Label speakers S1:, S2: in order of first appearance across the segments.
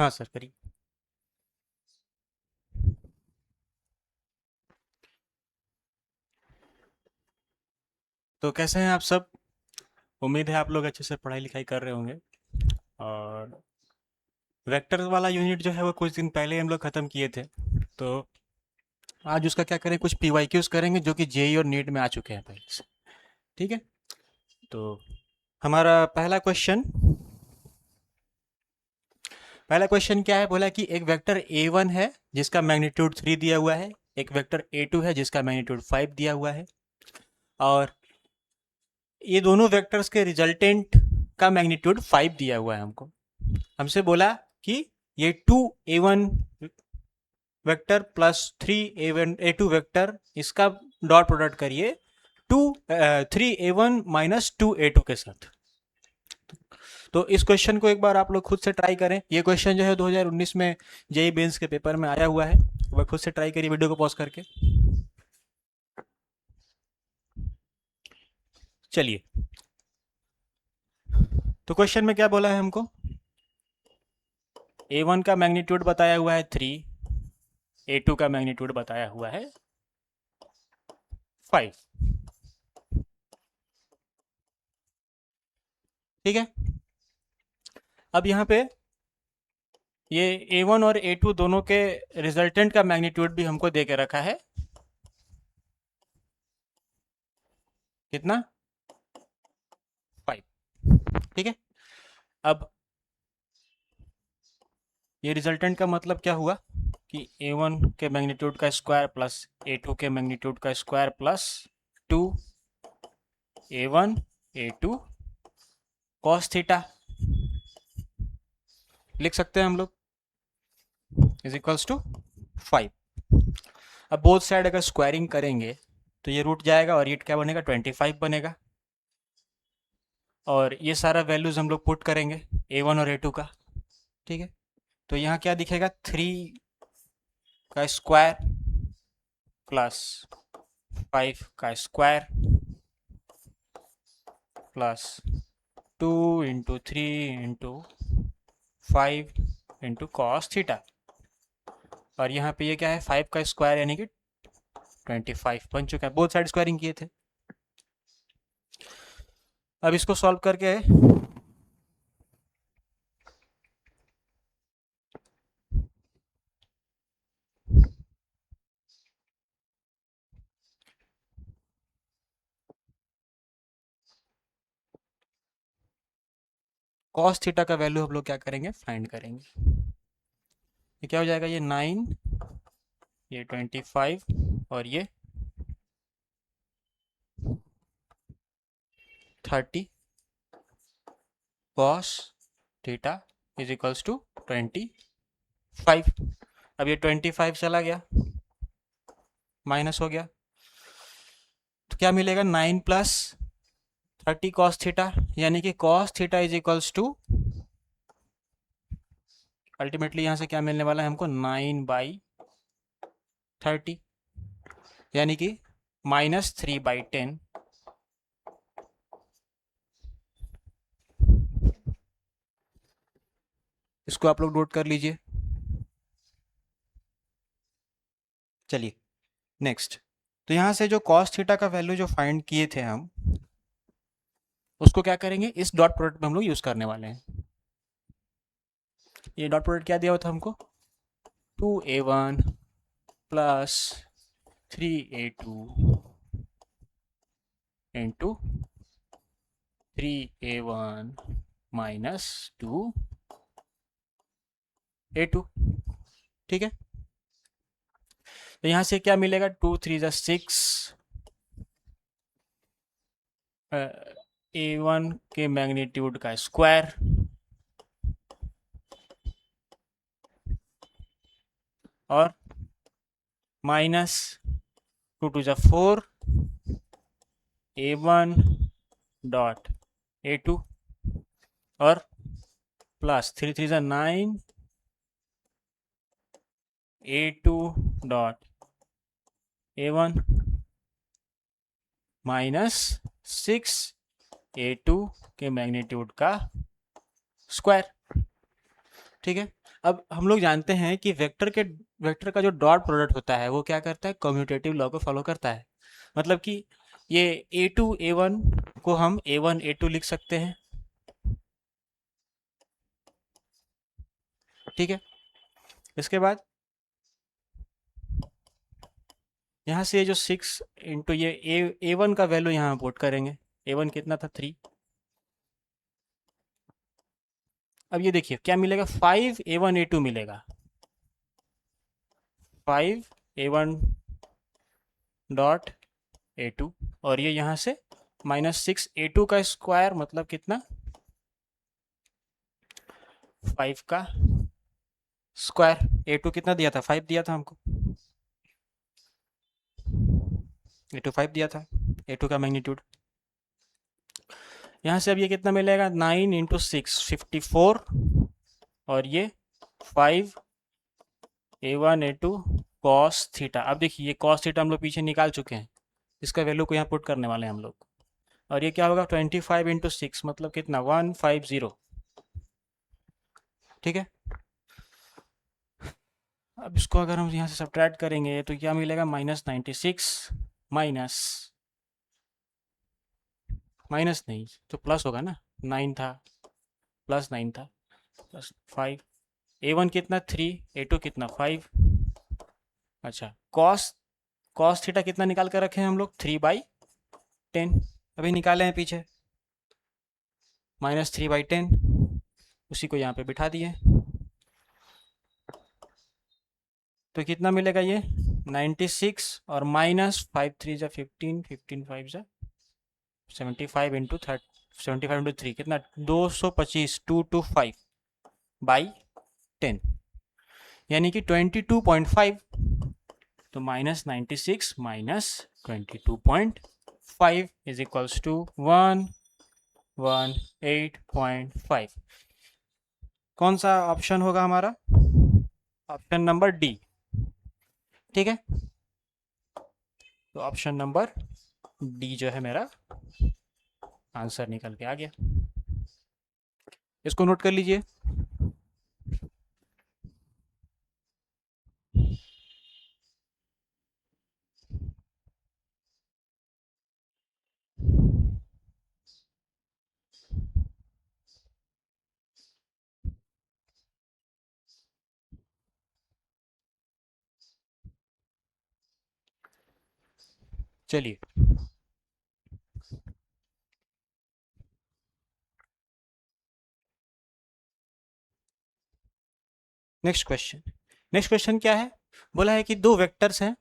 S1: हाँ सर, करिए। तो कैसे हैं आप सब? उम्मीद है आप लोग अच्छे से पढ़ाई लिखाई कर रहे होंगे। और वेक्टर वाला यूनिट जो है वो कुछ दिन पहले हम लोग ख़त्म किए थे। तो आज उसका क्या करें, कुछ पीवाईक्यूज करेंगे जो कि जेई और नीट में आ चुके हैं पहले से। ठीक है। तो हमारा पहला क्वेश्चन क्या है, बोला कि एक वेक्टर A1 है जिसका मैग्नीट्यूड 3 दिया हुआ है, एक वेक्टर A2 है जिसका मैग्नीट्यूड 5 दिया हुआ है, और ये दोनों वेक्टर्स के रिजल्टेंट का मैग्नीट्यूड 5 दिया हुआ है हमको। हमसे बोला कि ये 2A1 vector plus 3A2 vector, इसका डॉट प्रोडक्ट करिए 3A1 माइनस 2A2 के साथ। तो इस क्वेश्चन को एक बार आप लोग खुद से ट्राई करें। ये क्वेश्चन जो है 2019 में जेई मेंस के पेपर में आया हुआ है। एक बार खुद से ट्राई करिए वीडियो को पॉज करके। चलिए, तो क्वेश्चन में क्या बोला है हमको, A1 का मैग्नीट्यूड बताया हुआ है 3, A2 का मैग्नीट्यूड बताया हुआ है 5। ठीक है। अब यहाँ पे ये A1 और A2 दोनों के रिजल्टेंट का मैग्नीट्यूड भी हमको दे के रखा है। कितना? 5। ठीक है। अब ये रिजल्टेंट का मतलब क्या हुआ कि A1 के मैग्नीट्यूड का स्क्वायर प्लस A2 के मैग्नीट्यूड का square plus 2A1 A2 cos theta लिख सकते हैं हम लोग, इज इक्वल्स टू 5। अब बोथ साइड अगर स्क्वायरिंग करेंगे तो ये रूट जाएगा और ये क्या बनेगा, 25 बनेगा। और ये सारा वैल्यूज हम लोग पुट करेंगे A1 और A2 का। ठीक है। तो यहाँ क्या दिखेगा, 3 का स्क्वायर प्लस 5 का square plus 2 into 3 into 5 into cos theta. और यहाँ पे ये क्या है, 5 का स्क्वायर यानी कि 25 बन चुका है। बोथ साइड स्क्वायरिंग किए थे। अब इसको सॉल्व करके कॉस थीटा का वैल्यू हम लोग क्या करेंगे, फाइंड करेंगे। ये क्या हो जाएगा, ये 9, ये 25 और ये 30 cos theta is equals to 25। अब ये 25 चला गया, माइनस हो गया, तो क्या मिलेगा, 9 प्लस 30 कॉस थीटा, यानी कि cos theta is equals to, ultimately यहाँ से क्या मिलने वाला है हमको, 9/30, यानी कि -3/10। इसको आप लोग नोट कर लीजिए। चलिए नेक्स्ट। तो यहाँ से जो कॉस थीटा का वैल्यू जो फाइंड किए थे हम, उसको क्या करेंगे, इस डॉट प्रोडक्ट में हम लोग यूज करने वाले हैं। ये डॉट प्रोडक्ट क्या दिया हुआ था हमको, 2A1 plus 3A2 into 3A1 minus 2A2। ठीक है। तो यहाँ से क्या मिलेगा, 2 3 6, A1 के मैग्नीट्यूड का स्क्वायर और माइनस 2 2 4 A1 डॉट A2 और plus 3 3 9 A2 dot A1 minus 6 A2 के मैग्नीट्यूड का स्क्वायर। ठीक है। अब हम लोग जानते हैं कि वेक्टर का जो डॉट प्रोडक्ट होता है वो क्या करता है, कम्यूटेटिव लॉ को फॉलो करता है। मतलब कि ये A2 A1 को हम A1 A2 लिख सकते हैं, ठीक है। इसके बाद यहाँ से जो 6 इंटू ये A1 का वैल्यू यहाँ पुट करेंगे। A1 कितना था, 3। अब ये देखिए क्या मिलेगा, 5 A1 A2 मिलेगा, 5 A1 डॉट A2, और ये यहाँ से -6 A2 का स्क्वायर मतलब कितना, 5 का स्क्वायर। A2 कितना दिया था, 5 दिया था हमको, A2 5 दिया था, A2 का मैग्नीट्यूड। यहाँ से अब ये कितना मिलेगा, 9 इंटू 6 54, और ये 5 A1 A2 कॉस थीटा। अब देखिए ये कॉस थीटा हम लोग पीछे निकाल चुके हैं, इसका वैल्यू को यहाँ पुट करने वाले हैं हम लोग। और ये क्या होगा, 25 इंटू 6 मतलब कितना, 150, ठीक है। अब इसको अगर हम यहाँ से सब्ट्रैक्ट करेंगे तो क्या मिलेगा, -96 माइनस माइनस नहीं तो प्लस होगा ना, 9 था प्लस 9 था प्लस 5। A1 कितना 3, A2 कितना 5। अच्छा, कॉस कॉस थीटा कितना निकाल कर रखे हैं हम लोग, 3/10, अभी निकाले हैं पीछे, -3/10, उसी को यहाँ पे बिठा दिए। तो कितना मिलेगा ये, 96 और -5 3 जा 15, 15 5 जा 75 इंटू 3 कितना, 225, 225/10, यानी कि 22.5। तो -96 -22.5 इज इक्वल्स टू 118.5। कौन सा ऑप्शन होगा हमारा, ऑप्शन नंबर डी, ठीक है। तो ऑप्शन नंबर डी जो है मेरा आंसर निकल के आ गया, इसको नोट कर लीजिए। चलिए नेक्स्ट क्वेश्चन क्या है, बोला है कि दो वेक्टर्स हैं,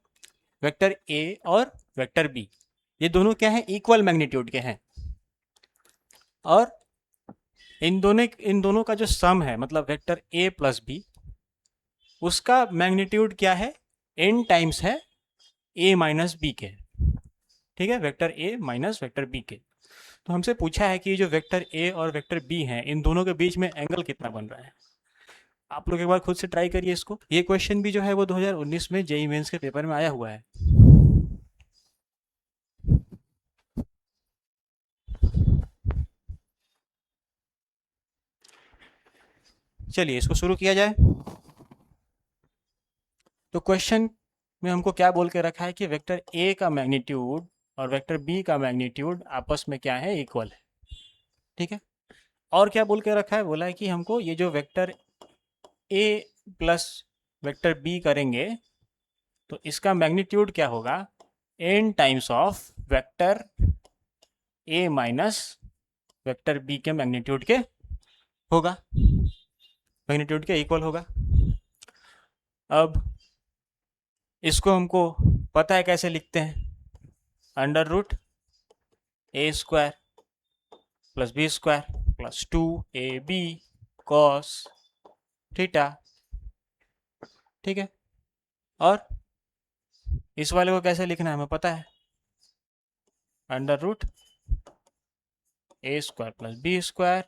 S1: वेक्टर ए और वेक्टर बी, ये दोनों क्या है, इक्वल मैग्नीट्यूड के हैं, और इन दोनों का जो सम है, मतलब वेक्टर ए प्लस बी, उसका मैग्नीट्यूड क्या है, n टाइम्स है a माइनस बी के, ठीक है, vector A minus vector B के। तो हमसे पूछा है कि जो वेक्टर ए और वेक्टर बी हैं, इन दोनों के बीच में एंगल कितना बन रहा है। आप लोग एक बार खुद से ट्राई करिए इसको, ये क्वेश्चन भी जो है वो 2019 में जेईई मेंस के पेपर में आया हुआ है। चलिए इसको शुरू किया जाए। तो क्वेश्चन में हमको क्या बोल के रखा है कि वेक्टर ए का मैग्नीट्यूड और वेक्टर बी का मैग्नीट्यूड आपस में क्या है, इक्वल है, ठीक है। और क्या बोल के रखा है, बोला है कि हमको ये जो vector A plus vector B करेंगे तो इसका मैग्नीट्यूड क्या होगा, n times of vector A minus vector B के मैग्नीट्यूड के होगा, मैग्नीट्यूड के इक्वल होगा। अब इसको हमको पता है कैसे लिखते हैं, √a² plus b² plus 2ab cos theta, ठीक है। और इस वाले को कैसे लिखना है हमें पता है, √a² plus b²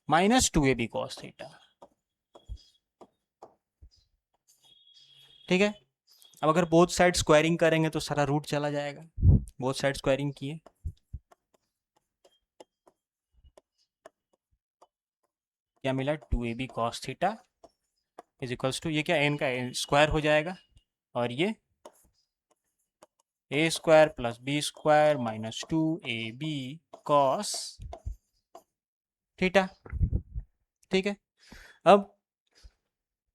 S1: minus 2ab cos theta, ठीक है। अब अगर बोथ साइड स्क्वायरिंग करेंगे तो सारा रूट चला जाएगा, बोथ साइड स्क्वायरिंग किए, क्या मिला, 2ab cos theta is equals to, ये क्या एन का स्क्वायर हो जाएगा, और ये a square plus b square minus 2ab cos theta. ठीक है, अब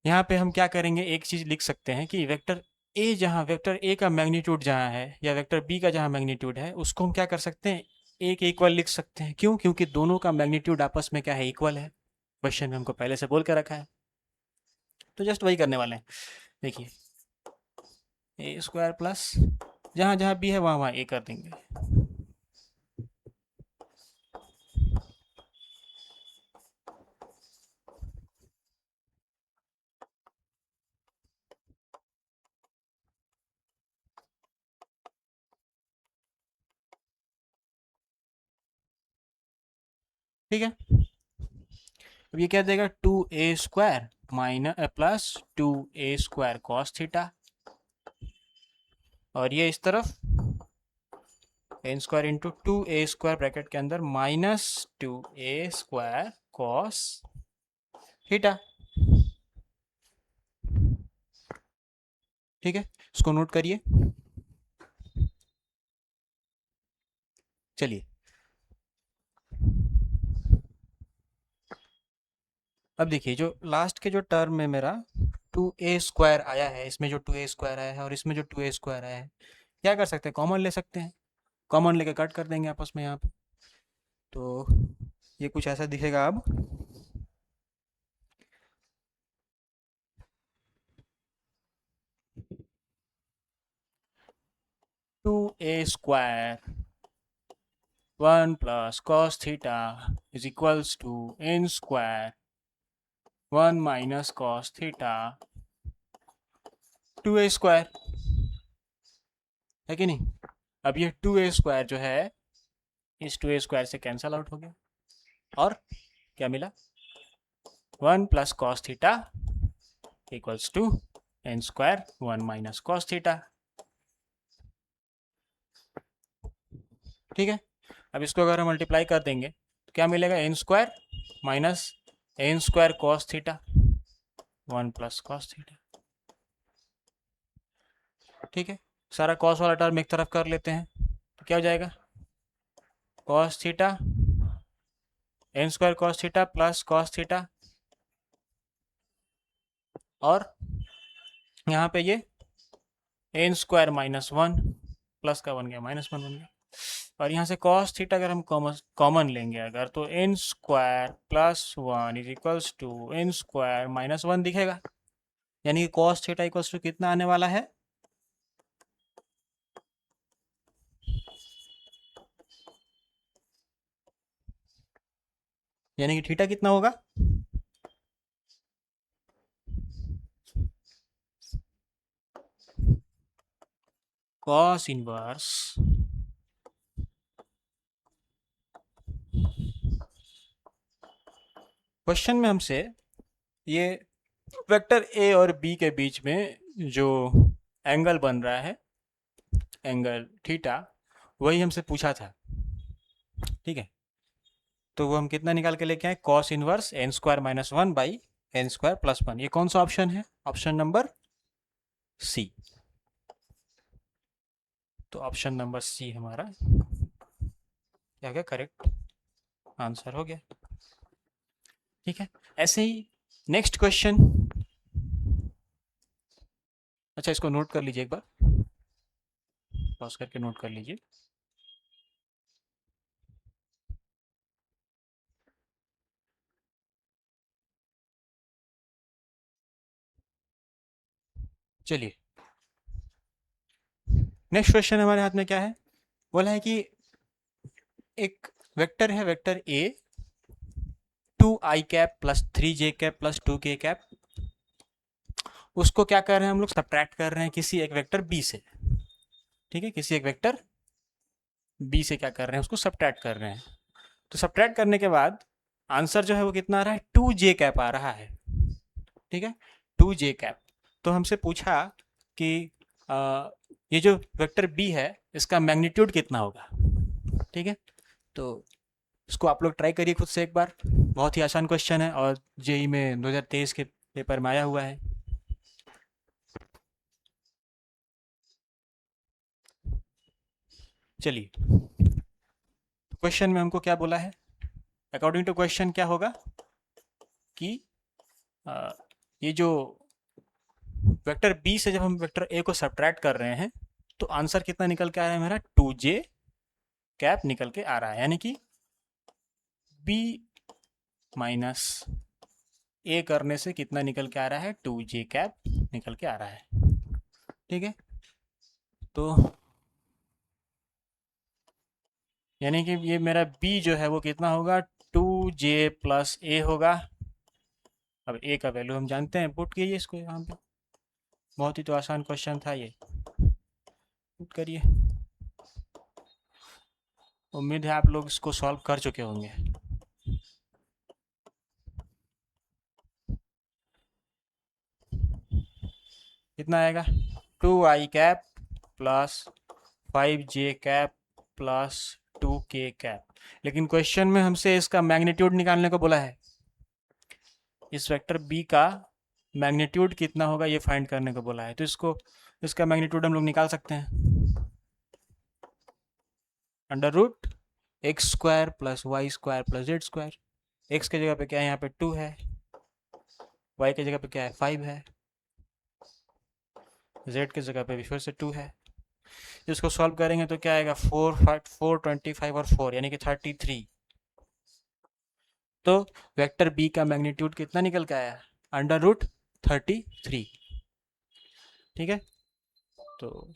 S1: यहाँ पे हम क्या करेंगे, एक चीज़ लिख सकते हैं कि वेक्टर ए, जहाँ वेक्टर ए का मैग्नीट्यूड जहाँ है या वेक्टर बी का जहाँ मैग्नीट्यूड है, उसको हम क्या कर सकते हैं, एक इक्वल लिख सकते हैं। क्यों? क्योंकि दोनों का मैग्नीट्यूड आपस में क्या है, इक्वल है। क्वेश्चन में हमको पहले से बोल के रखा है, तो जस्ट वही करने वाले हैं। देखिए, ए स्क्वायर प्लस जहाँ जहाँ बी है वहाँ वहाँ ए कर देंगे। ठीक है, अब ये क्या देगा, 2a square minus plus 2a square cos theta, और ये इस तरफ n square into 2a square bracket के अंदर minus 2a square cos theta. ठीक है, इसको नोट करिए। चलिए, अब देखिए, जो लास्ट के जो टर्म में मेरा 2a स्क्वायर आया है, इसमें जो 2a स्क्वायर आया है और इसमें जो 2a स्क्वायर आया है, क्या कर सकते हैं, कॉमन ले सकते हैं। कॉमन लेके कट कर देंगे आपस में यहाँ पे, तो ये कुछ ऐसा दिखेगा। अब 2a square 1 plus cos theta is equals to n square 1 minus cos theta 2a square, है कि नहीं। अब ये 2a स्क्वायर जो है, इस 2a स्क्वायर से कैंसल आउट हो गया, और क्या मिला, 1 plus cos theta equals to n square 1 minus cos theta. ठीक है, अब इसको अगर हम मल्टीप्लाई कर देंगे तो क्या मिलेगा, n square minus n square cos theta 1 plus cos theta. ठीक है, सारा कॉस वाला टर्म एक तरफ कर लेते हैं, तो क्या हो जाएगा, cos theta n square cos theta plus cos theta, और यहाँ पे ये n स्क्वायर माइनस 1 प्लस का बन गया माइनस 1 बन गया, और यहाँ से कॉस थीटा अगर हम कॉमन लेंगे अगर, तो n square plus 1 is equals to n square minus 1 दिखेगा, यानी कि कॉस थीटा इक्वल्स टू कितना आने वाला है, यानी कि थीटा कितना होगा, कॉस इनवर्स क्वेश्चन में हमसे ये वेक्टर ए और बी के बीच में जो एंगल बन रहा है, एंगल थीटा, वही हमसे पूछा था। ठीक है, तो वो हम कितना निकाल के लेके आए, cos inverse n square minus 1 by n square plus 1। ये कौन सा ऑप्शन है, ऑप्शन नंबर सी। तो ऑप्शन नंबर सी हमारा क्या गया, करेक्ट आंसर हो गया। ठीक है, ऐसे ही नेक्स्ट क्वेश्चन, अच्छा इसको नोट कर लीजिए, एक बार पॉज करके नोट कर लीजिए। चलिए, नेक्स्ट क्वेश्चन हमारे हाथ में क्या है, बोला है कि एक वेक्टर है, वेक्टर ए 2i cap plus 3j cap plus 2k cap, उसको क्या कर रहे हैं हम लोग, सब्ट्रैक्ट कर रहे हैं किसी एक वेक्टर बी से। ठीक है, किसी एक वेक्टर बी से क्या कर रहे हैं, उसको सब्ट्रैक्ट कर रहे हैं। तो सब्ट्रैक्ट करने के बाद आंसर जो है वो कितना आ रहा है, 2j कैप आ रहा है। ठीक है, 2j कैप। तो हमसे पूछा कि ये जो वेक्टर बी है इसका मैग्नीट्यूड कितना होगा। ठीक है, तो इसको आप लोग ट्राई करिए खुद से एक बार, बहुत ही आसान क्वेश्चन है, और जेई में 2023 के पेपर में आया हुआ है। चलिए, क्वेश्चन में हमको क्या बोला है? अकॉर्डिंग टू क्वेश्चन क्या होगा कि अ, ये जो वेक्टर बी से जब हम वेक्टर ए को सब्ट्रैक्ट कर रहे हैं तो आंसर कितना निकल के आ रहा है? मेरा 2j कैप निकल के आ रहा है, यानी कि बी माइनस ए करने से कितना निकल के आ रहा है? 2j कैप निकल के आ रहा है। ठीक है, तो यानी कि ये मेरा बी जो है वो कितना होगा? 2j प्लस ए होगा। अब ए का वैल्यू हम जानते हैं, पुट कीजिए इसको यहाँ पे। बहुत ही तो आसान क्वेश्चन था ये, पुट करिए। उम्मीद है आप लोग इसको सॉल्व कर चुके होंगे। कितना आएगा? 2i cap plus 5j cap plus 2k cap. लेकिन क्वेश्चन में हमसे इसका मैग्नीट्यूड निकालने को बोला है। इस वेक्टर बी का मैग्नीट्यूड कितना होगा ये फाइंड करने को बोला है, तो इसका मैग्नीट्यूड हम लोग निकाल सकते हैं। Under root x square plus y square plus z square. X के जगह पे क्या है? यहाँ पे 2 है। वाई की जगह पे क्या है? 5 है। जेड की जगह पे भी फिर से 2 है। इसको सॉल्व करेंगे तो क्या आएगा? 4, 25 और 4 यानी कि 33। तो वेक्टर बी का मैग्नीट्यूड कितना निकल के आया? Under root 33। ठीक है, तो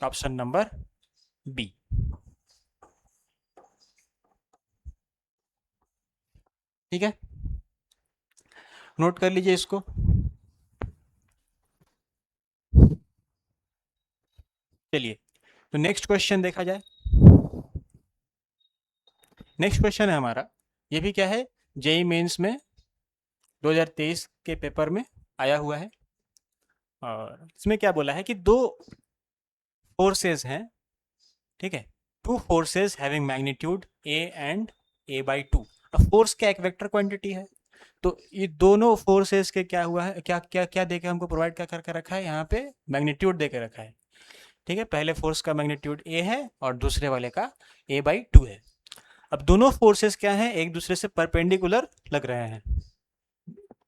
S1: ऑप्शन नंबर बी। ठीक है, नोट कर लीजिए इसको। चलिए, तो नेक्स्ट क्वेश्चन देखा जाए। नेक्स्ट क्वेश्चन है हमारा, ये भी क्या है? जेई मेंस में 2023 के पेपर में आया हुआ है। और इसमें क्या बोला है कि दो फोर्सेस हैं, ठीक है, two forces having magnitude A and a/2। अब फोर्स क्या? एक वेक्टर क्वांटिटी है, तो ये दोनों फोर्सेस के क्या हुआ है, क्या क्या क्या देके हमको प्रोवाइड क्या करके रखा है? यहाँ पे मैग्नीट्यूड देके रखा है। ठीक है, पहले फोर्स का मैग्नीट्यूड ए है और दूसरे वाले का a/2 है। अब दोनों फोर्सेस क्या हैं? एक दूसरे से परपेंडिकुलर लग रहे हैं।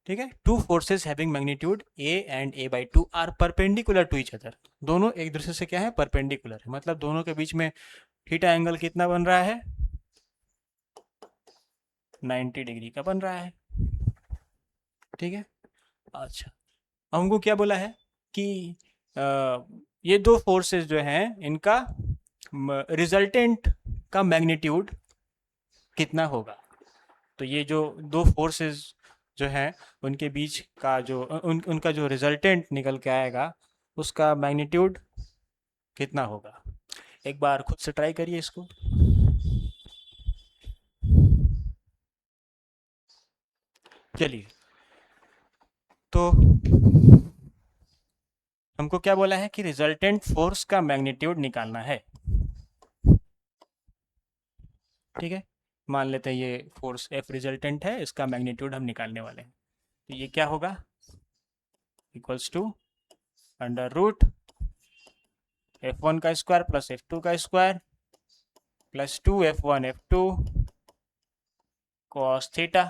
S1: ठीक है, two forces having magnitude A and a/2 are perpendicular to each other. दोनों एक दूसरे से क्या है? परपेंडिकुलर है, मतलब दोनों के बीच में थीटा एंगल कितना बन रहा है? 90 डिग्री का बन रहा है। ठीक है, अच्छा, हमको क्या बोला है कि ये दो फोर्सेस जो हैं इनका रिजल्टेंट का मैग्नीट्यूड कितना होगा? तो ये जो दो फोर्सेस जो हैं उनके बीच का जो उनका जो रिजल्टेंट निकल के आएगा उसका मैग्नीट्यूड कितना होगा? एक बार खुद से ट्राई करिए इसको। चलिए, तो हमको क्या बोला है कि रिजल्टेंट फोर्स का मैग्नीट्यूड निकालना है। ठीक है, मान लेते हैं ये फोर्स एफ रिजल्टेंट है, इसका मैग्नीट्यूड हम निकालने वाले हैं। तो ये क्या होगा? Equals to under root F1 का स्क्वायर प्लस F2 का square plus 2F1 F2 cos theta.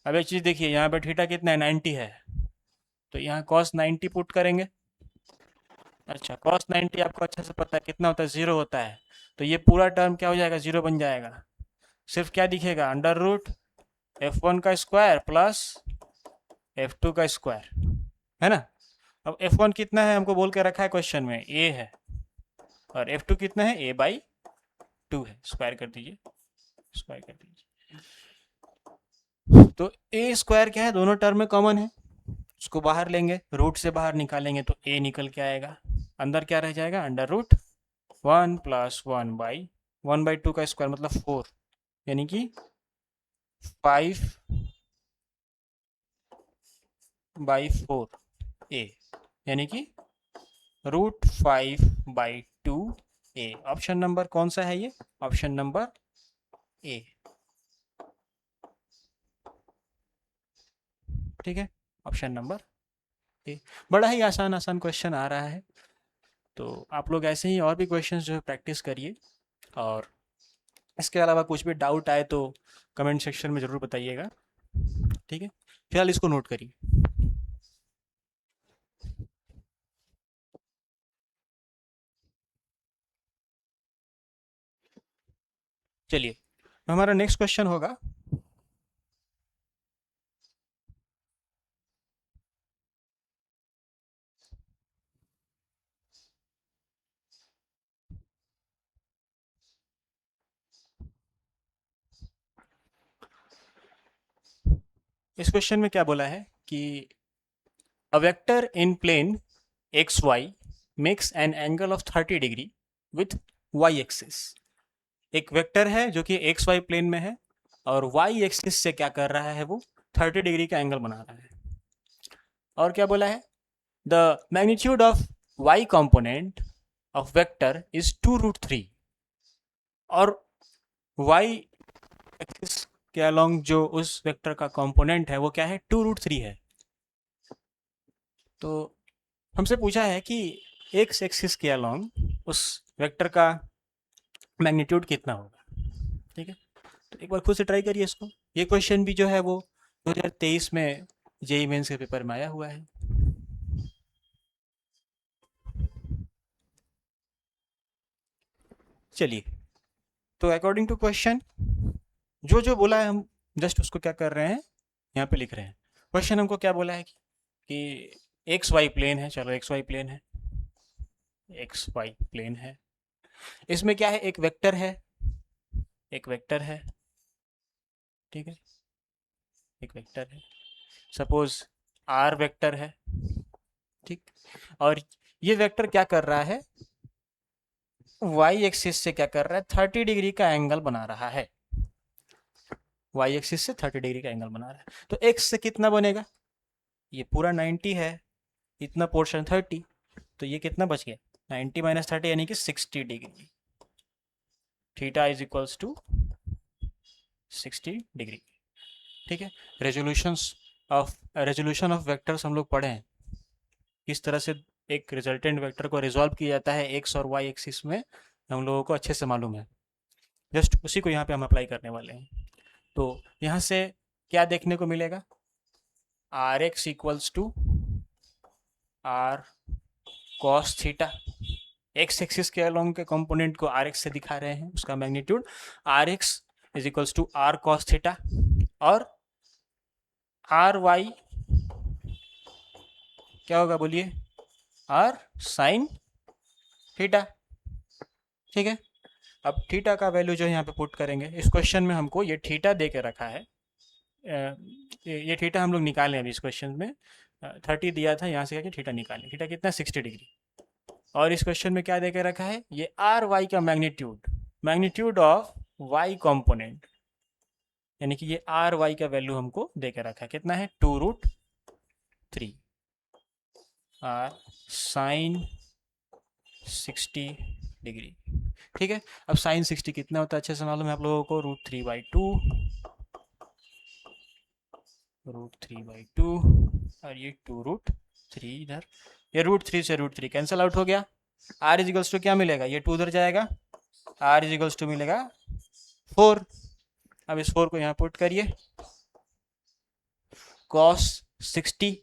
S1: अब एक चीज़ देखिए, यहाँ पे थीटा कितना है? 90 है, तो यहाँ कॉस 90 पुट करेंगे। अच्छा, कॉस 90 आपको अच्छे से पता है कितना होता है? 0 होता है, तो ये पूरा टर्म क्या हो जाएगा? 0 बन जाएगा। सिर्फ क्या दिखेगा? अंडर रूट F1 का स्क्वायर प्लस F2 का स्क्वायर, है ना? अब F1 कितना है? हमको बोल के रखा है क्वेश्चन में, a है, और F2 कितना है? a/2 है। स्क्वायर कर दीजिए, स्क्वायर कर दीजिए। तो a स्क्वायर क्या है? दोनों टर्म में कॉमन है, उसको बाहर लेंगे, रूट से बाहर निकालेंगे तो a निकल के आएगा। अंदर क्या रह जाएगा? अंडर रूट 1 प्लस 1/2 का स्क्वायर मतलब 4, यानी कि 5/4 a, यानी कि रूट 5/2 a। ऑप्शन नंबर कौन सा है ये? ऑप्शन नंबर ए। ठीक है, ऑप्शन नंबर ए। बड़ा ही आसान आसान क्वेश्चन आ रहा है, तो आप लोग ऐसे ही और भी क्वेश्चंस जो है प्रैक्टिस करिए, और इसके अलावा कुछ भी डाउट आए तो कमेंट सेक्शन में ज़रूर बताइएगा। ठीक है, फिलहाल इसको नोट करिए। चलिए, हमारा नेक्स्ट क्वेश्चन होगा, इस क्वेश्चन में क्या बोला है कि a vector in plane x y makes an angle of 30 degree with y axis. एक वेक्टर है जो कि एक्स वाई प्लेन में है, और वाई एक्सिस से क्या कर रहा है, वो 30 डिग्री का एंगल बना रहा है। और क्या बोला है, the magnitude of y component of vector is 2√3, और वाई एक्सिस के अलोंग जो उस वेक्टर का कंपोनेंट है वो क्या है, 2√3 है। तो हमसे पूछा है कि एक्स एक्सिस के अलोंग उस वेक्टर का मैग्नीट्यूड कितना होगा। ठीक है, तो एक बार खुद से ट्राई करिए इसको। ये क्वेश्चन भी जो है वो 2023 में जेई मेंस के पेपर में आया हुआ है। चलिए, तो अकॉर्डिंग टू क्वेश्चन जो जो बोला है हम जस्ट उसको क्या कर रहे हैं, यहाँ पे लिख रहे हैं। क्वेश्चन हमको क्या बोला है कि एक्स वाई प्लेन है, चलो एक्स वाई प्लेन है, एक्स वाई प्लेन है, इसमें क्या है, एक वेक्टर है, एक वेक्टर है, ठीक है, एक वेक्टर है, सपोज आर वेक्टर है, ठीक। और ये वेक्टर क्या कर रहा है, वाई एक्सिस से क्या कर रहा है, 30 डिग्री का एंगल बना रहा है, वाई एक्सिस से 30 डिग्री का एंगल बना रहा है। तो एक्स से कितना बनेगा, ये पूरा 90 है, इतना पोर्शन 30, तो ये कितना बच गया, 90 माइनस 30 यानी कि 60 degree. Theta is equals to 60 degree. ठीक है, रेजोल्यूशन ऑफ वेक्टर्स हम लोग पढ़े हैं, किस तरह से एक रिजल्टेंट वेक्टर को रिजॉल्व किया जाता है एक्स और वाई एक्सिस में, हम लोगों को अच्छे से मालूम है। जस्ट उसी को यहाँ पे हम अप्लाई करने वाले हैं। तो यहाँ से क्या देखने को मिलेगा, R x equals to R cos theta, x axis के अलोंग के कंपोनेंट को आर एक्स से दिखा रहे हैं, उसका magnitude R x is equals to R cos theta, और आर वाई क्या होगा बोलिए, आर साइन थीटा। ठीक है, अब थीटा का वैल्यू जो यहाँ पे पुट करेंगे, इस क्वेश्चन में हमको ये थीटा दे के रखा है, ये थीटा हम लोग निकालें अभी इस क्वेश्चन में, 30 दिया था, यहाँ से क्या थीटा निकालें, थीटा कितना 60 डिग्री। और इस क्वेश्चन में क्या दे के रखा है, ये आर वाई का magnitude, magnitude of y component, यानी कि ये आर वाई का वैल्यू हमको दे के रखा है, कितना है 2√3 आर साइन 60 डिग्री। ठीक है, अब साइन 60 कितना होता है अच्छे से मालूम है आप लोगों को, √3/2, √3/2, और ये 2√3 इधर, ये √3 से √3 कैंसिल आउट हो गया, आर इजिकल्स टू क्या मिलेगा, ये 2 उधर जाएगा, आर इजिकल्स टू मिलेगा 4। अब इस 4 को यहाँ पुट करिए, कॉस 60,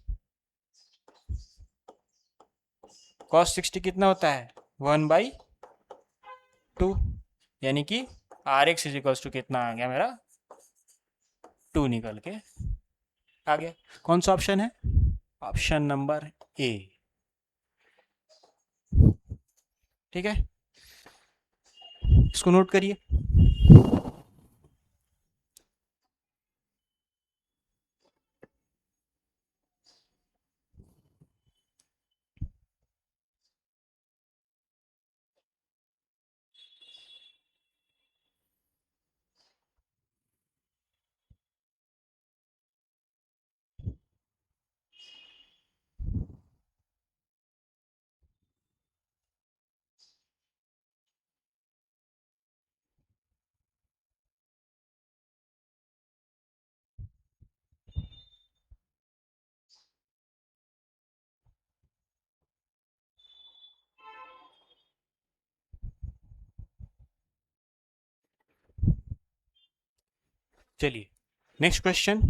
S1: कॉस 60 कितना होता है 1/2, यानी कि आर एक्स इजिकल्स टू कितना आ गया मेरा 2 निकल के आ गया। कौन सा ऑप्शन है, ऑप्शन नंबर ए। ठीक है, इसको नोट करिए। चलिए नेक्स्ट क्वेश्चन।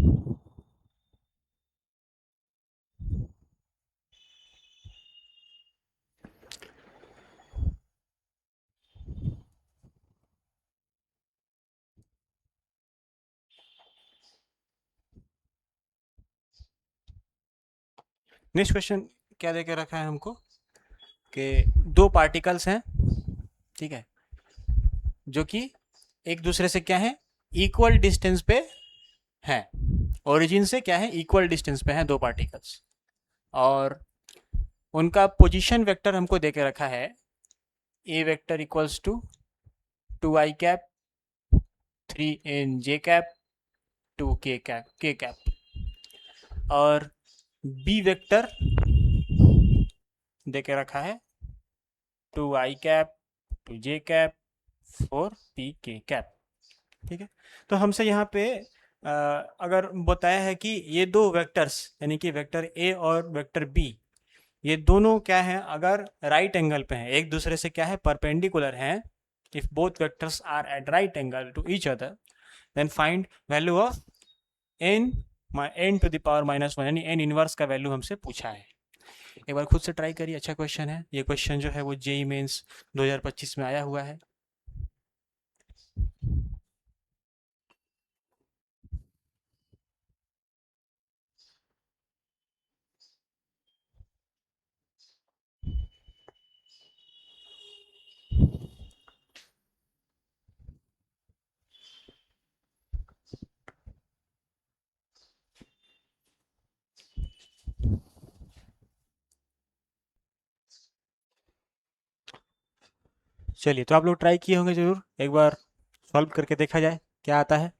S1: नेक्स्ट क्वेश्चन क्या देके रखा है हमको कि दो पार्टिकल्स हैं, ठीक है, जो कि एक दूसरे से क्या है, इक्वल डिस्टेंस पे हैं, ओरिजिन से क्या है, इक्वल डिस्टेंस पे हैं दो पार्टिकल्स, और उनका पोजीशन वेक्टर हमको देके रखा है a vector equals to 2i cap 3n j cap 2k cap k cap, और बी वेक्टर देके रखा है 2i cap 2j cap 4pk cap. ठीक है, तो हमसे यहाँ पे अगर बताया है कि ये दो वेक्टर्स यानी कि वेक्टर ए और वेक्टर बी, ये दोनों क्या हैं, अगर राइट एंगल पे हैं, एक दूसरे से क्या है, परपेंडिकुलर हैं, if both vectors are at right angle to each other, then find value of n to the power -1, यानी n इनवर्स का वैल्यू हमसे पूछा है। एक बार खुद से ट्राई करिए, अच्छा क्वेश्चन है ये। क्वेश्चन जो है वो जेई मेंस 2025 में आया हुआ है। चलिए, तो आप लोग ट्राई किए होंगे जरूर, एक बार सॉल्व करके देखा जाए क्या आता है।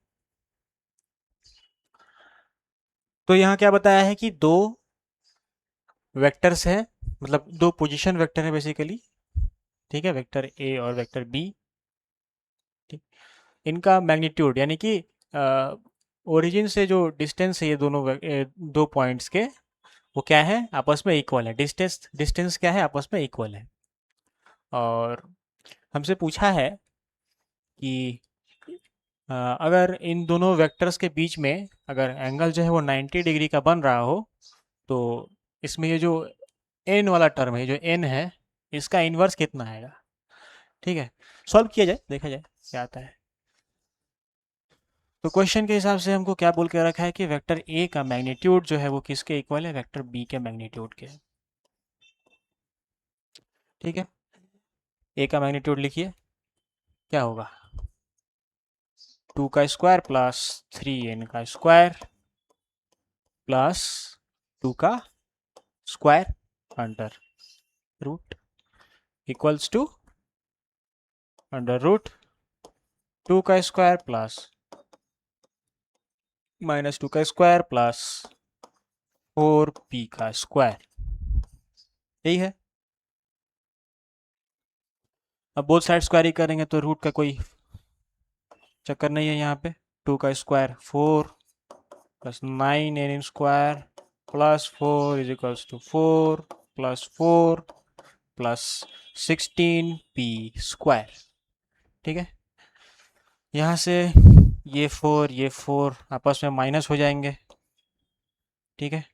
S1: तो यहाँ क्या बताया है कि दो वेक्टर्स हैं, मतलब दो पोजीशन वेक्टर है बेसिकली, ठीक है, वेक्टर ए और वेक्टर बी। ठीक, इनका मैग्नीट्यूड यानी कि ओरिजिन से जो डिस्टेंस है ये दोनों दो पॉइंट्स के, वो क्या है, आपस में इक्वल है, डिस्टेंस डिस्टेंस क्या है, आपस में इक्वल है। और हमसे पूछा है कि अगर इन दोनों वेक्टर्स के बीच में अगर एंगल जो है वो 90 डिग्री का बन रहा हो, तो इसमें ये जो एन वाला टर्म है, जो एन है, इसका इन्वर्स कितना आएगा। ठीक है, सॉल्व किया जाए, देखा जाए क्या आता है। तो क्वेश्चन के हिसाब से हमको क्या बोल के रखा है कि वेक्टर ए का मैग्नीट्यूड जो है वो किसके इक्वल है, वेक्टर बी के मैग्नीट्यूड के। ठीक है, ए का मैग्नीट्यूड लिखिए, क्या होगा, 2 का स्क्वायर प्लस 3n का स्क्वायर प्लस 2 का square under root equals to under root 2 का स्क्वायर प्लस -2 का स्क्वायर प्लस 4p का स्क्वायर, यही है। अब बोथ साइड स्क्वायर ही करेंगे तो रूट का कोई चक्कर नहीं है यहाँ पे। 2 का square 4 plus 9n square plus 4 is equals to 4 plus 4 plus 16p square. ठीक है, यहाँ से ये 4 आपस में माइनस हो जाएंगे। ठीक है,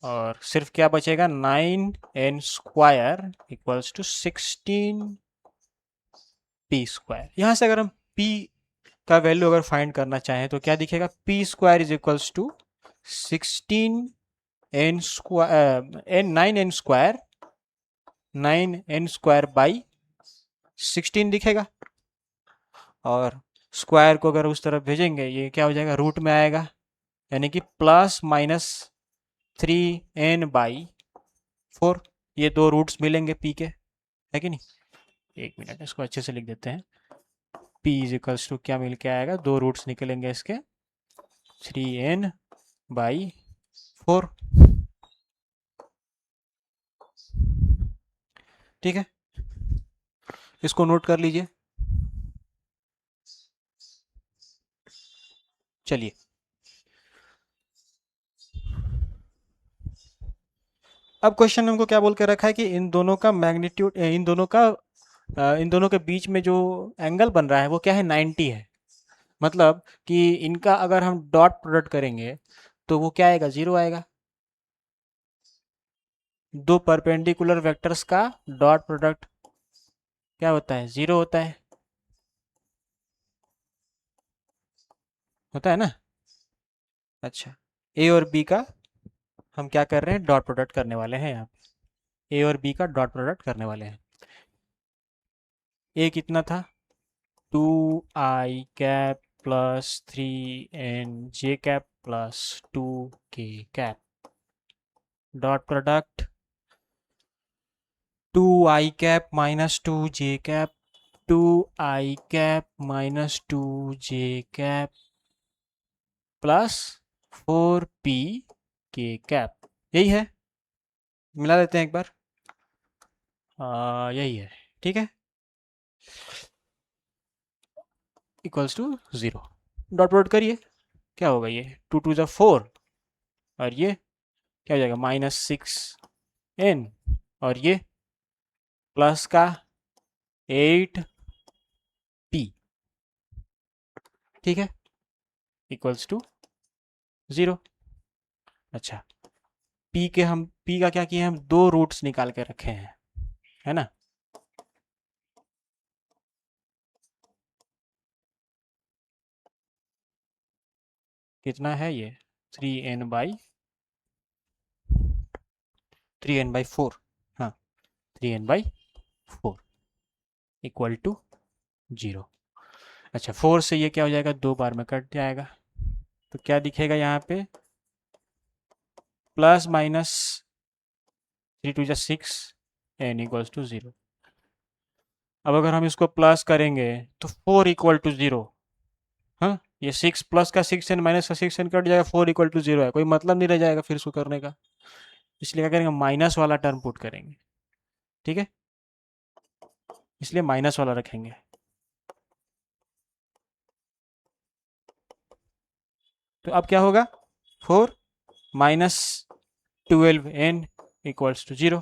S1: और सिर्फ क्या बचेगा, 9n square equals to 16p square. यहाँ से अगर हम p का वैल्यू अगर फाइंड करना चाहें तो क्या दिखेगा, p square is equals to 16n square n 9n square 9n square by 16 दिखेगा, और स्क्वायर को अगर उस तरफ भेजेंगे ये क्या हो जाएगा, रूट में आएगा, यानी कि +3n/4। ये दो रूट्स मिलेंगे p के, है कि नहीं। एक मिनट, इसको अच्छे से लिख देते हैं। p इज इक्वल्स टू क्या मिल के आएगा, दो रूट्स निकलेंगे इसके, 3n/4। ठीक है, इसको नोट कर लीजिए। चलिए, अब क्वेश्चन हमको क्या बोल के रखा है कि इन दोनों का मैग्नीट्यूड, इन दोनों के बीच में जो एंगल बन रहा है वो क्या है, 90 है। मतलब कि इनका अगर हम डॉट प्रोडक्ट करेंगे तो वो क्या आएगा, जीरो आएगा। दो परपेंडिकुलर वेक्टर्स का डॉट प्रोडक्ट क्या होता है, जीरो होता है ना। अच्छा, ए और बी का हम क्या कर रहे हैं, डॉट प्रोडक्ट करने वाले हैं यहाँ पे। ए और बी का डॉट प्रोडक्ट करने वाले हैं। ए कितना था, 2i cap plus 3n j cap plus 2k cap. Dot product 2i cap minus 2j cap, 2i cap minus 2j cap plus 4p k cap. यही है, मिला लेते हैं एक बार। यही है, ठीक है, equals to zero. Dot product करिए, क्या होगा, ये 2 2 ज़ा 4 और ये क्या हो जाएगा, -6n और ये प्लस का 8p, ठीक है, इक्वल्स टू ज़ीरो। अच्छा, p का क्या किया, हम दो रूट्स निकाल के रखे हैं, है ना। कितना है ये, 3n/4, हाँ 3n/4 इक्वल टू 0। अच्छा, 4 से ये क्या हो जाएगा, 2 बार में कट जाएगा, तो क्या दिखेगा यहाँ पे, प्लस माइनस 3 2 ज़ा 6 n इक्वल्स टू 0। अब अगर हम इसको प्लस करेंगे तो 4 इक्वल टू 0। हाँ, ये 6 प्लस का 6n माइनस का 6n कट जाएगा, 4 इक्वल टू 0 है, कोई मतलब नहीं रह जाएगा फिर इसको करने का। इसलिए क्या करेंगे, माइनस वाला टर्म पुट करेंगे, ठीक है, इसलिए माइनस वाला रखेंगे। तो अब क्या होगा, 4 माइनस 12n इक्वल्स टू 0,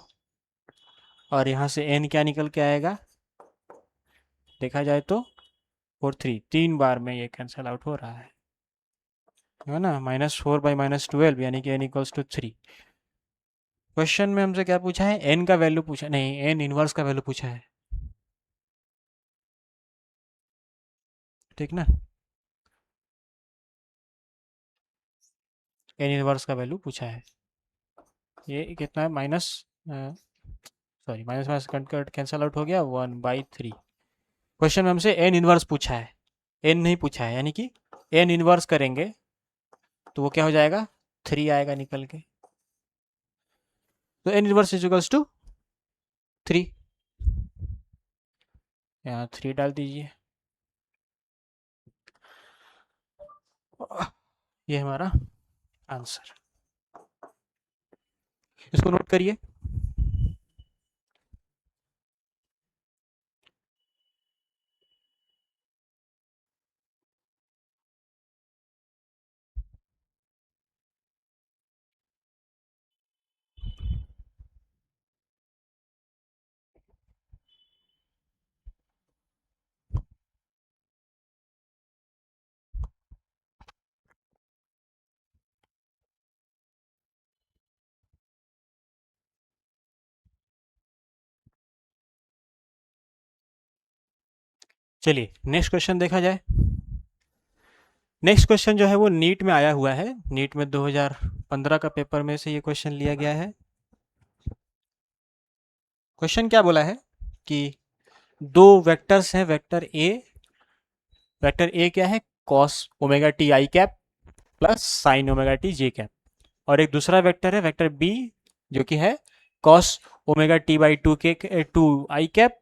S1: और यहाँ से n क्या निकल के आएगा, देखा जाए तो 4 3, 3 बार में ये कैंसिल आउट हो रहा है ना। -4/-12 यानी कि n इक्वल्स टू 3। क्वेश्चन में हमसे क्या पूछा है, n का वैल्यू पूछा, नहीं n इनवर्स का वैल्यू पूछा है, ठीक ना, n इनवर्स का वैल्यू पूछा है। ये कितना है, माइनस माइनस कैंसिल आउट हो गया, 1/3। क्वेश्चन में हमसे n इनवर्स पूछा है, n नहीं पूछा है, यानी कि n इनवर्स करेंगे तो वो क्या हो जाएगा, 3 आएगा निकल के। तो n inverse is equals to 3, यहाँ 3 डाल दीजिए, ये हमारा आंसर। इसको नोट करिए। चलिए नेक्स्ट क्वेश्चन देखा जाए। नेक्स्ट क्वेश्चन जो है वो नीट में आया हुआ है, नीट में 2015 का पेपर में से ये क्वेश्चन लिया गया है। क्वेश्चन क्या बोला है कि दो वेक्टर्स हैं, वेक्टर ए क्या है, cos omega t i cap plus sine omega t j cap, और एक दूसरा वेक्टर है वेक्टर बी जो कि है cos omega t by 2 I cap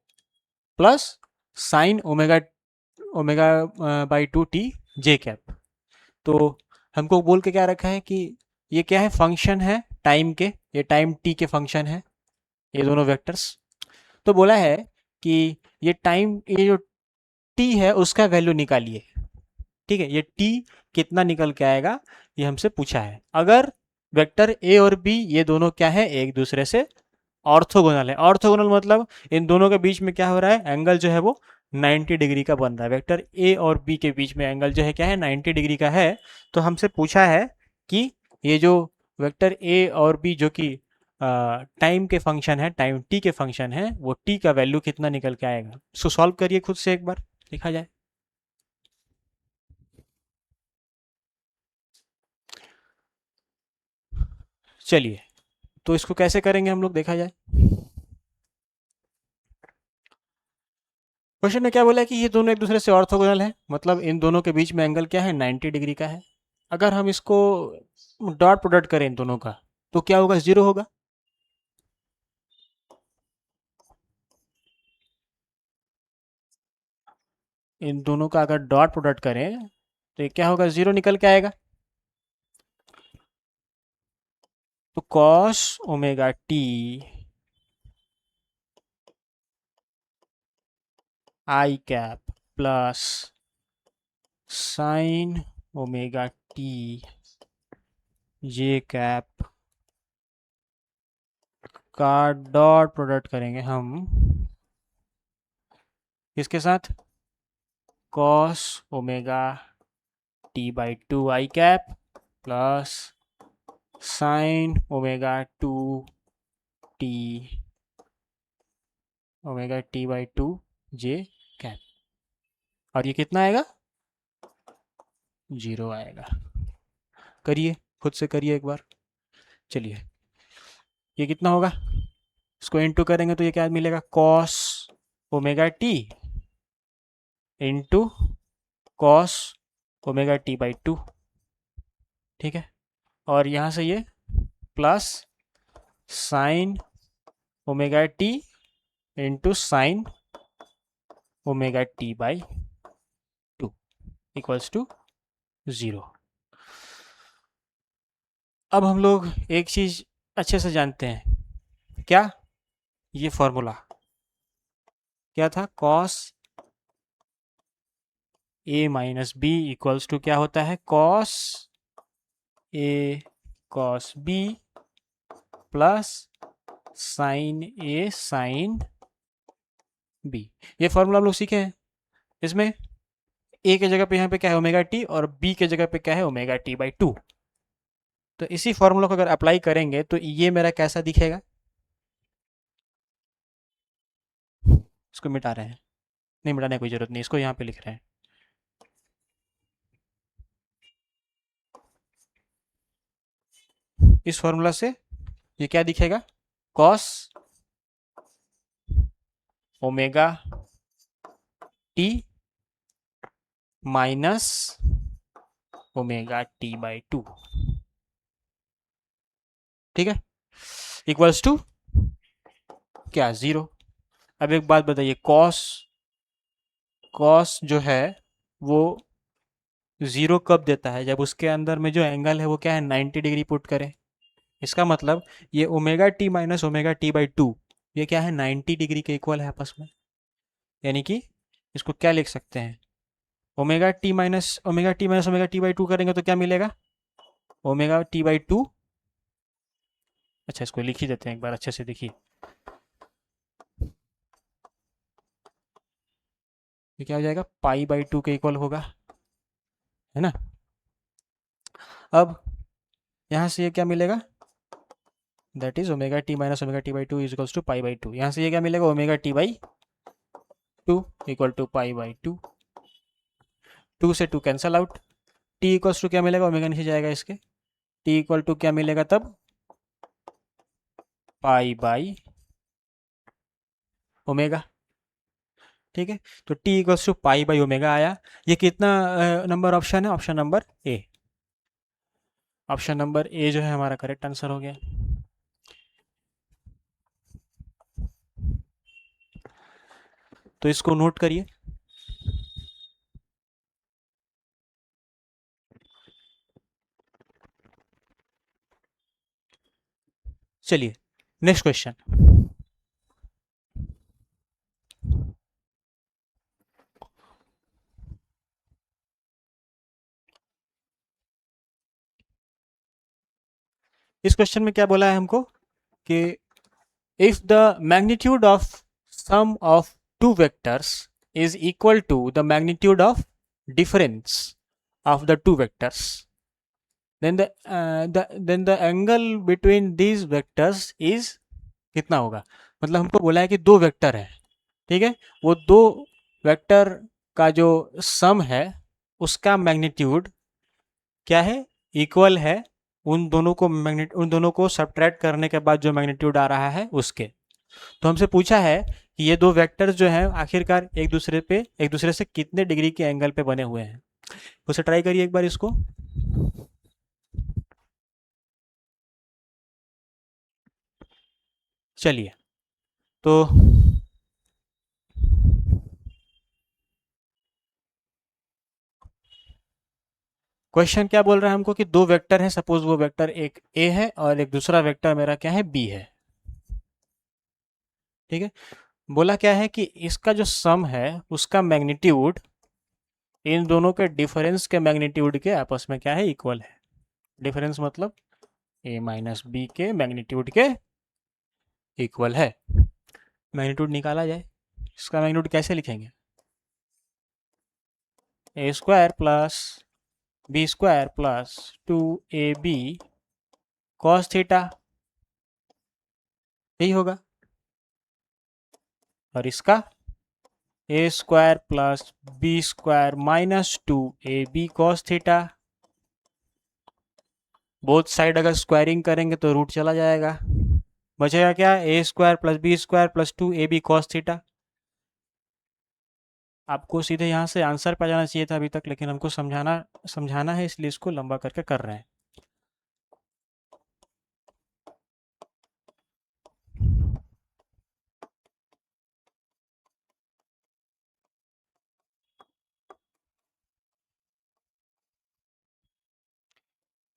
S1: plus sine omega omega by 2 T j cap. तो हमको बोल के क्या रखा है कि ये क्या है, फंक्शन है टाइम के, ये टाइम टी के फंक्शन है, ये दोनों वेक्टर्स। तो बोला है कि ये जो टी है उसका वैल्यू निकालिए, ठीक है, ये टी कितना निकल के आएगा ये हमसे पूछा है। अगर वेक्टर ए और बी ये दोनों क्या है, एक दूसरे से ऑर्थोगोनल है। ऑर्थोगोनल मतलब इन दोनों के बीच में क्या हो रहा है, एंगल जो है वो 90 डिग्री का बन रहा है। वेक्टर ए और बी के बीच में एंगल जो है क्या है, 90 डिग्री का है। तो हमसे पूछा है कि ये जो वेक्टर ए और बी जो कि टाइम के फंक्शन है, टाइम टी के फंक्शन है, वो टी का वैल्यू कितना निकल के आएगा। इसको सॉल्व करिए खुद से एक बार, देखा जाए। चलिए, तो इसको कैसे करेंगे हम लोग, देखा जाए। क्वेश्चन में क्या बोला है कि ये दोनों एक दूसरे से ऑर्थोगोनल है, मतलब इन दोनों के बीच में एंगल क्या है, 90 डिग्री का है। अगर हम इसको डॉट प्रोडक्ट करें इन दोनों का, तो क्या होगा, जीरो होगा। इन दोनों का अगर डॉट प्रोडक्ट करें तो ये क्या होगा, जीरो निकल के आएगा। तो cos omega t i cap plus sine omega t j cap का डॉट प्रोडक्ट करेंगे हम इसके साथ, cos omega t by two i cap plus sine omega two t omega t by two j cap, और ये कितना आएगा, zero आएगा। करिए, खुद से करिए एक बार। चलिए, ये कितना होगा, इसको इंटू करेंगे तो ये क्या मिलेगा, cos omega t into cos omega t by two, ठीक है। और यहाँ से ये plus sine omega t into sine omega t by two equals to zero. अब हम लोग एक चीज़ अच्छे से जानते हैं, क्या, ये फॉर्मूला क्या था, cos A minus B equals to क्या होता है, cos A cos B plus sine A sine B. ये फॉर्मूला हम लोग सीखे हैं। इसमें ए के जगह पे यहाँ पे क्या है, ओमेगा टी, और बी के जगह पे क्या है, ओमेगा टी बाई टू। तो इसी फॉर्मूला को अगर अप्लाई करेंगे तो ये मेरा कैसा दिखेगा, इसको मिटा रहे हैं, नहीं मिटाने की कोई जरूरत नहीं, इसको यहाँ पे लिख रहे हैं। इस फॉर्मूला से ये क्या दिखेगा, cos omega t minus omega t by two, ठीक है, इक्वल्स टू क्या, जीरो। अब एक बात बताइए, कॉस कॉस जो है वो जीरो कब देता है, जब उसके अंदर में जो एंगल है वो क्या है, 90 डिग्री पुट करें। इसका मतलब ये omega t minus omega t by to, ये क्या है, 90 डिग्री के इक्वल है आपस में। यानी कि इसको क्या लिख सकते हैं, omega t minus omega t by to करेंगे तो क्या मिलेगा, ओमेगा टी बाई टू। अच्छा, इसको लिख ही देते हैं एक बार अच्छे से, देखिए ये क्या हो जाएगा, पाई बाई टू के इक्वल होगा, है ना। अब यहाँ से ये क्या मिलेगा, that is omega t minus omega t by two is equals to pi by two. यहाँ से ये क्या मिलेगा, omega t by two equal to pi by two. Two से two cancel out, t equals to क्या मिलेगा, omega नीचे जाएगा इसके, टी इक्वल टू क्या मिलेगा तब, पाई बाई ओमेगा, ठीक है। तो t equals to pi by omega आया। ये कितना नंबर ऑप्शन है, option number A. Option number A जो है हमारा करेक्ट आंसर हो गया। तो इसको नोट करिए। चलिए, नेक्स्ट क्वेश्चन। इस क्वेश्चन में क्या बोला है हमको कि if the magnitude of sum of two vectors is equal to the magnitude of difference of the two vectors, then the angle between these vectors is कितना होगा। मतलब हमको बोला है कि दो वेक्टर है, ठीक है, वो दो वेक्टर का जो सम है उसका मैग्नीट्यूड क्या है, इक्वल है उन दोनों को सब्ट्रैक्ट करने के बाद जो मैग्नीट्यूड आ रहा है उसके। तो हमसे पूछा है कि ये दो वेक्टर्स जो हैं आखिरकार एक दूसरे से कितने डिग्री के एंगल पे बने हुए हैं। उसे ट्राई करिए एक बार इसको। चलिए, तो क्वेश्चन क्या बोल रहा है हमको कि दो वेक्टर हैं, सपोज वो वेक्टर एक ए है और एक दूसरा वेक्टर मेरा क्या है, बी है, ठीक है। बोला क्या है कि इसका जो सम है उसका मैग्नीट्यूड इन दोनों के डिफरेंस के मैग्नीट्यूड के आपस में क्या है, इक्वल है। डिफरेंस मतलब ए माइनस बी के मैग्नीट्यूड के इक्वल है। मैग्नीट्यूड निकाला जाए, इसका मैग्नीट्यूड कैसे लिखेंगे, a square plus b square plus 2ab cos theta, यही होगा। और इसका a square plus b square minus 2ab cos theta, both side अगर स्क्वायरिंग करेंगे तो रूट चला जाएगा, बचेगा क्या, a square plus b square plus 2ab cos theta. आपको सीधे यहाँ से आंसर पे जाना चाहिए था अभी तक, लेकिन हमको समझाना है इसलिए इसको लंबा करके कर रहे हैं।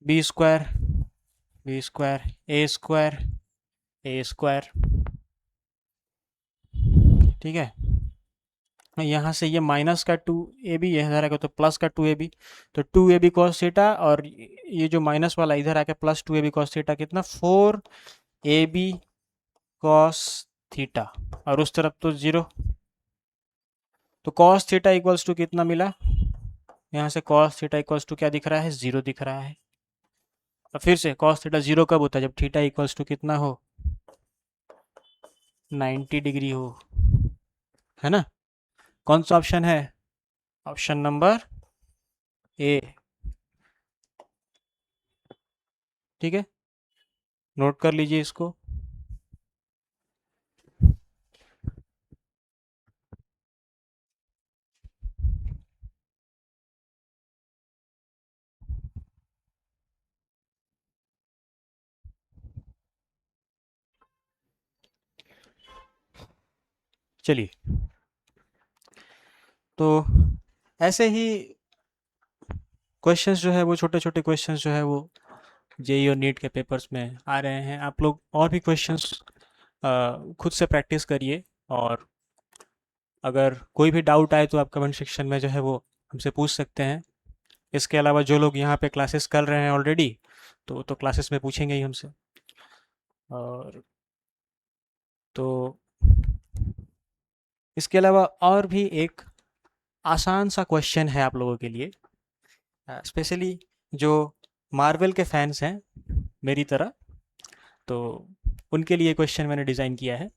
S1: बी स्क्वायर ए स्क्वायर, ठीक है। यहाँ से ये माइनस का 2ab इधर आएगा तो प्लस का 2ab, तो 2ab कॉस थीटा, और ये जो माइनस वाला इधर आके प्लस 2ab कॉस थीटा, कितना 4ab कॉस थीटा, और उस तरफ तो 0। तो कॉस थीटा इक्वल्स टू कितना मिला, यहाँ से कॉस थीटा इक्वल्स टू क्या दिख रहा है, 0 दिख रहा है। और फिर से कॉस थीटा 0 कब होता है, जब थीटा इक्वल्स टू कितना हो, 90 डिग्री हो, है ना। कौन सा ऑप्शन है, ऑप्शन नंबर ए, ठीक है, नोट कर लीजिए इसको। चलिए, तो ऐसे ही क्वेश्चंस जो है वो छोटे छोटे क्वेश्चंस जो है वो जेई और नीट के पेपर्स में आ रहे हैं। आप लोग और भी क्वेश्चंस खुद से प्रैक्टिस करिए, और अगर कोई भी डाउट आए तो आप कमेंट सेक्शन में जो है वो हमसे पूछ सकते हैं। इसके अलावा जो लोग यहाँ पे क्लासेस कर रहे हैं ऑलरेडी, तो क्लासेस में पूछेंगे ही हमसे। और तो इसके अलावा और भी एक आसान सा क्वेश्चन है आप लोगों के लिए, स्पेशली जो मार्वल के फैंस हैं मेरी तरह, तो उनके लिए क्वेश्चन मैंने डिज़ाइन किया है।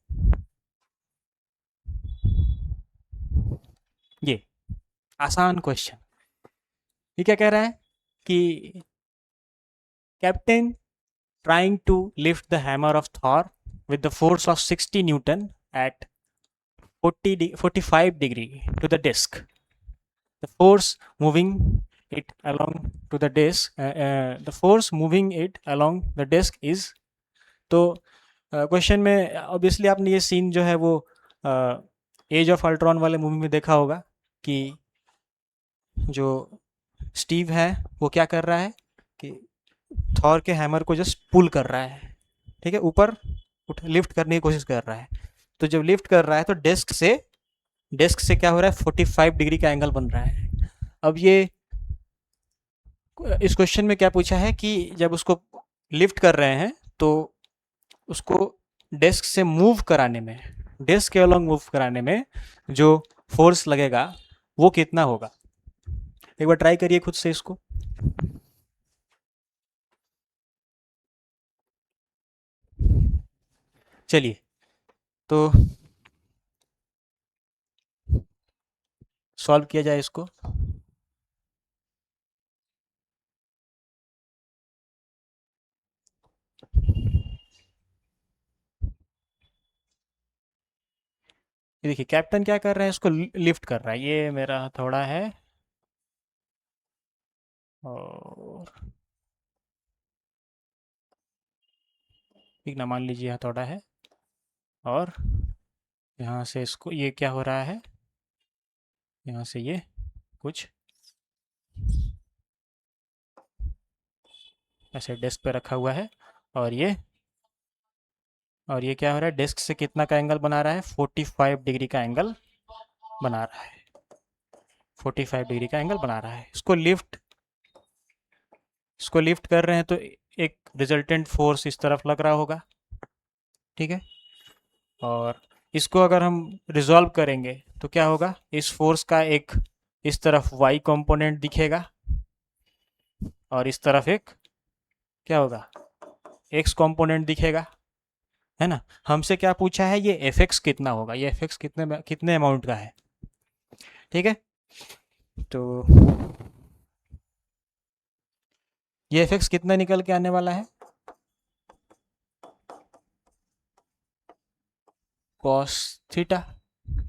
S1: ये आसान क्वेश्चन, ये क्या कह रहा है कि captain trying to lift the hammer of Thor with the force of 60 Newton at 45 degree to the disc. The force moving it along to the disc, the force moving it along the disc is, तो question में obviously आपने ये scene जो है वो as of Ultron वाले movie में देखा होगा कि जो स्टीव है वो क्या कर रहा है कि थॉर के हैमर को जस्ट पुल कर रहा है, ठीक है, ऊपर लिफ्ट करने की कोशिश कर रहा है। तो जब लिफ्ट कर रहा है तो डेस्क से क्या हो रहा है, 45 डिग्री का एंगल बन रहा है। अब ये इस क्वेश्चन में क्या पूछा है कि जब उसको लिफ्ट कर रहे हैं तो उसको डेस्क से मूव कराने में, डेस्क के अलॉन्ग मूव कराने में जो फोर्स लगेगा वो कितना होगा। एक बार ट्राई करिए खुद से इसको। चलिए तो सॉल्व किया जाए इसको। ये देखिए कैप्टन क्या कर रहा है, इसको लिफ्ट कर रहा है, ये मेरा थोड़ा है और ठीक ना, मान लीजिए यहाँ थोड़ा है और यहाँ से इसको, ये क्या हो रहा है, यहाँ से ये कुछ ऐसे डेस्क पे रखा हुआ है और ये क्या हो रहा है, डेस्क से कितना का एंगल बना रहा है, 45 डिग्री का एंगल बना रहा है, 45 डिग्री का एंगल बना रहा है। इसको लिफ्ट कर रहे हैं तो एक रिजल्टेंट फोर्स इस तरफ लग रहा होगा, ठीक है। और इसको अगर हम रिजॉल्व करेंगे तो क्या होगा, इस फोर्स का एक इस तरफ y कंपोनेंट दिखेगा और इस तरफ एक क्या होगा, x कंपोनेंट दिखेगा, है ना। हमसे क्या पूछा है, ये fx कितना होगा, ये fx कितने अमाउंट का है, ठीक है। तो ये fx कितना निकल के आने वाला है, cos थीटा,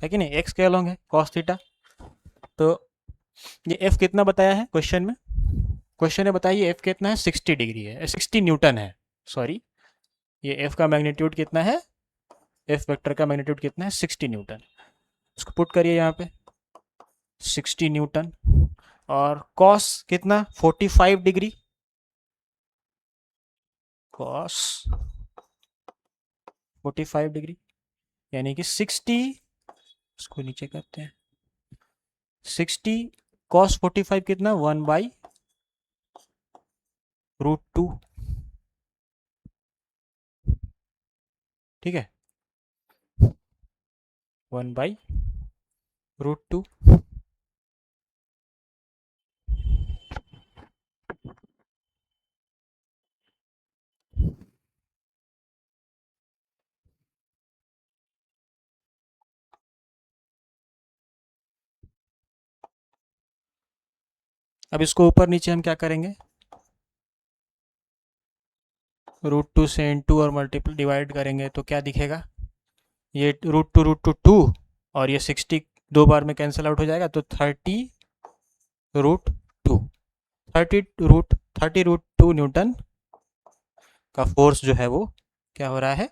S1: है कि नहीं, x के अलोंग है cos थीटा। तो ये f कितना बताया है क्वेश्चन में, क्वेश्चन ने बताया f कितना है, 60 डिग्री है, 60 न्यूटन है, सॉरी, ये f का मैग्नीट्यूड कितना है, f वेक्टर का मैग्नीट्यूड कितना है, 60 न्यूटन। इसको पुट करिए यहाँ पे, 60 न्यूटन और cos कितना, 45 डिग्री, cos 45 डिग्री यानी कि 60, इसको नीचे करते हैं, 60 cos 45 कितना, 1/√2, ठीक है, 1/√2। अब इसको ऊपर नीचे हम क्या करेंगे, √2 से इंटू और मल्टीपल डिवाइड करेंगे तो क्या दिखेगा, ये √2 और ये 60 दो बार में कैंसिल आउट हो जाएगा, तो 30√2, 30√2 न्यूटन का फोर्स जो है वो क्या हो रहा है,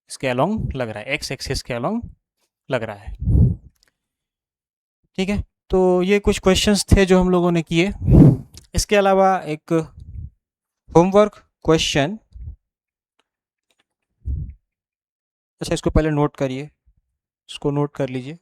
S1: इसके अलोंग लग रहा है, एक्स एक्सिस के अलोंग लग रहा है, ठीक है। तो ये कुछ क्वेश्चंस थे जो हम लोगों ने किए। इसके अलावा एक होमवर्क क्वेश्चन, अच्छा इसको पहले नोट करिए, इसको नोट कर लीजिए।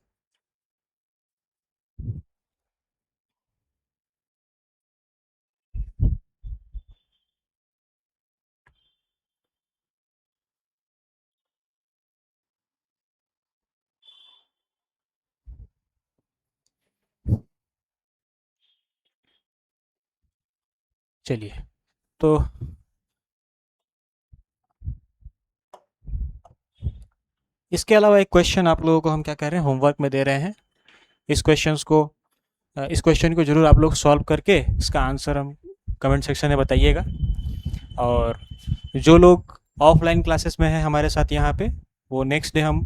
S1: चलिए तो इसके अलावा एक क्वेश्चन आप लोगों को हम क्या कर रहे हैं, होमवर्क में दे रहे हैं। इस क्वेश्चन को जरूर आप लोग सॉल्व करके इसका आंसर हम कमेंट सेक्शन में बताइएगा। और जो लोग ऑफलाइन क्लासेस में हैं हमारे साथ यहाँ पे, वो नेक्स्ट डे हम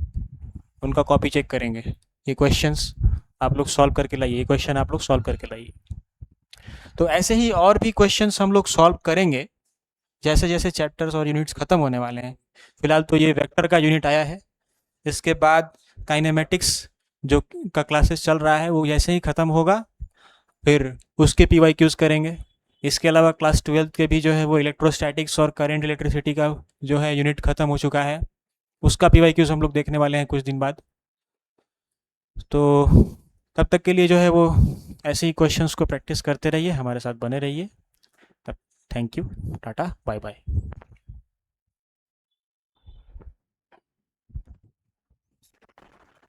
S1: उनका कॉपी चेक करेंगे। ये क्वेश्चंस आप लोग सॉल्व करके लाइए, ये क्वेश्चन आप लोग सॉल्व करके लाइए। तो ऐसे ही और भी क्वेश्चंस हम लोग सॉल्व करेंगे जैसे जैसे चैप्टर्स और यूनिट्स ख़त्म होने वाले हैं। फिलहाल तो ये वेक्टर का यूनिट आया है, इसके बाद काइनेमेटिक्स जो का क्लासेस चल रहा है वो जैसे ही ख़त्म होगा फिर उसके PYQs करेंगे। इसके अलावा क्लास 12 के भी जो है वो इलेक्ट्रोस्टैटिक्स और करंट इलेक्ट्रिसिटी का जो है यूनिट ख़त्म हो चुका है, उसका PYQs हम लोग देखने वाले हैं कुछ दिन बाद। तो तब तक के लिए जो है वो ऐसे ही क्वेश्चंस को प्रैक्टिस करते रहिए, हमारे साथ बने रहिए। तब thank you, tata, bye bye.